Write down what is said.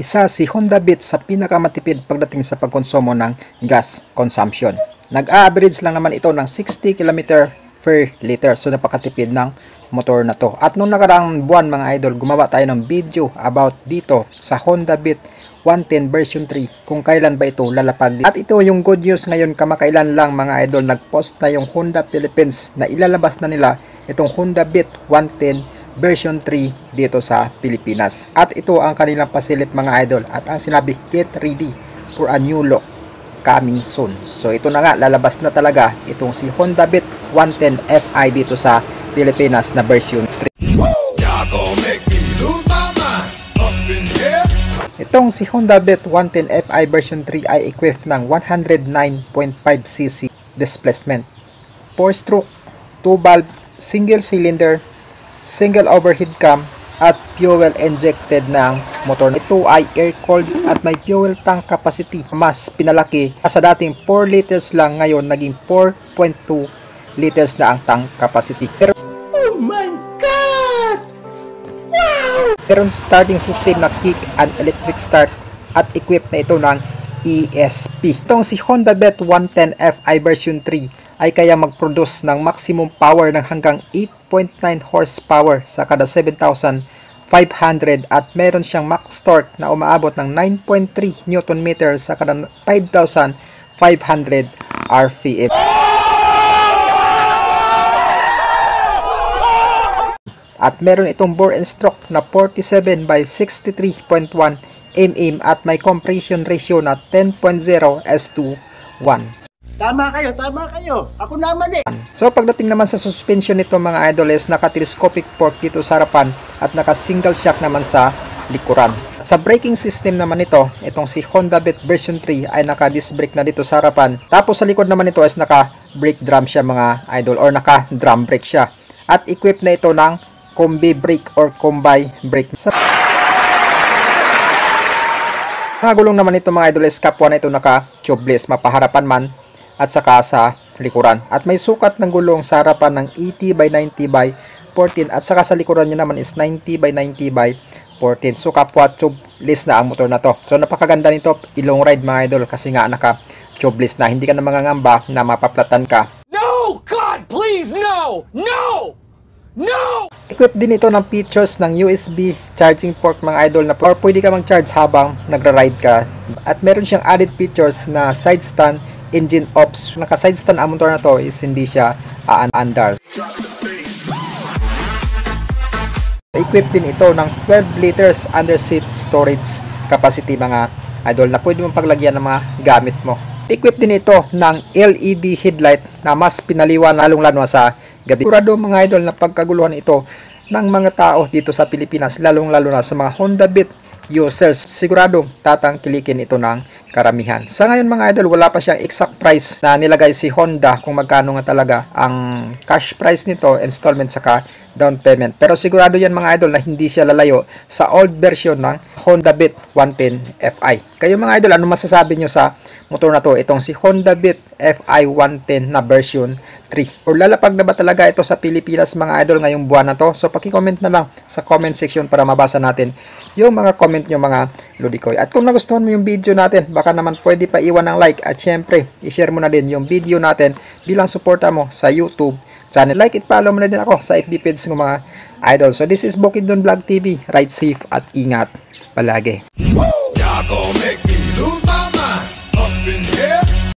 Isa si Honda Beat sa pinakamatipid pagdating sa pagkonsumo ng gas consumption. Nag-a-average lang naman ito ng 60 km per liter. So napakatipid ng motor na to. At nung nakaraang buwan mga idol, gumawa tayo ng video about dito sa Honda Beat 110 version 3 kung kailan ba ito lalapag. At ito yung good news ngayon, kamakailan lang mga idol, nag-post na yung Honda Philippines na ilalabas na nila itong Honda Beat 110 version 3 dito sa Pilipinas. At ito ang kanilang pasilip mga idol. At ang sinabi, get ready for a new look coming soon. So ito na nga, lalabas na talaga itong si Honda Beat 110 Fi dito sa Pilipinas na version 3. Itong si Honda Beat 110 Fi version 3 ay equipped ng 109.5cc displacement, 4-stroke, 2-valve, single cylinder, single overhead cam at fuel injected ng motor. Ito ay air-cooled at may fuel tank capacity mas pinalaki. Sa dating 4 liters lang, ngayon naging 4.2 liters na ang tank capacity. Pero, oh my God! Wow! Meron starting system na kick and electric start at equipped na ito ng ESP. Itong si Honda Beat 110 Fi version 3 ay kaya mag-produce ng maximum power ng hanggang 8.9 horsepower sa kada 7,500 at meron siyang max torque na umaabot ng 9.3 Nm sa kada 5,500 RPM. At meron itong bore and stroke na 47 by 63.1 mm at may compression ratio na 10.0:1. Tama kayo. Ako naman eh. So pagdating naman sa suspension nito mga idol is naka-telescopic fork dito sa harapan at naka-single shock naman sa likuran. Sa braking system naman ito, itong si Honda Beat version 3 ay naka-disc brake na dito sa harapan. Tapos sa likod naman ito is naka-brake drum siya mga idol, or naka-drum brake siya. At equipped na ito ng combi brake or combi brake. Sa gulong naman ito mga idol is kapwa na ito naka-tubeless, mapaharapan man at saka sa likuran. At may sukat ng gulong sa harapan ng 80 by 90 by 14 at saka sa likuran niya naman is 90 by 90 by 14. So kapwa tubeless na ang motor na to. So napakaganda nito, ilong ride mga idol, kasi nga naka tubeless na, hindi ka na mangangamba na mapaplatan ka. No! God, please, no! No! No! Equipped din ito ng features ng USB charging port mga idol, na pwede ka mag-charge habang nagra-ride ka. At meron siyang added features na side stand, engine ops. Naka-side stand ang motor na to is hindi siya aandar. Equipped din ito ng 12 liters under seat storage capacity mga idol, na pwede mong paglagyan ng mga gamit mo. Equipped din ito ng LED headlight na mas pinaliwan lalong-lalo sa gabi. Sigurado mga idol na pagkaguluhan ito ng mga tao dito sa Pilipinas, lalong-lalo na sa mga Honda Beat users. Sigurado tatangkilikin ito ng karamihan. Sa ngayon mga idol, wala pa siyang exact price na nilagay si Honda kung magkano nga talaga ang cash price nito, installment saka down payment. Pero sigurado yan mga idol na hindi siya lalayo sa old version ng Honda Beat 110 Fi. Kayo mga idol, ano masasabi nyo sa motor na to, itong si Honda Beat Fi 110 na version 3? O lalapag na ba talaga ito sa Pilipinas mga idol ngayong buwan na to? So paki-comment na lang sa comment section para mabasa natin yung mga comment nyo mga Ludikoy. At kung nagustuhan mo yung video natin, baka naman pwede pa iwan ng like, at syempre i-share mo na din yung video natin bilang suporta mo sa YouTube channel. Like it, follow mo na din ako sa FB page ng mga idol. So this is Bukidnon Vlog TV. Ride safe at ingat palagi.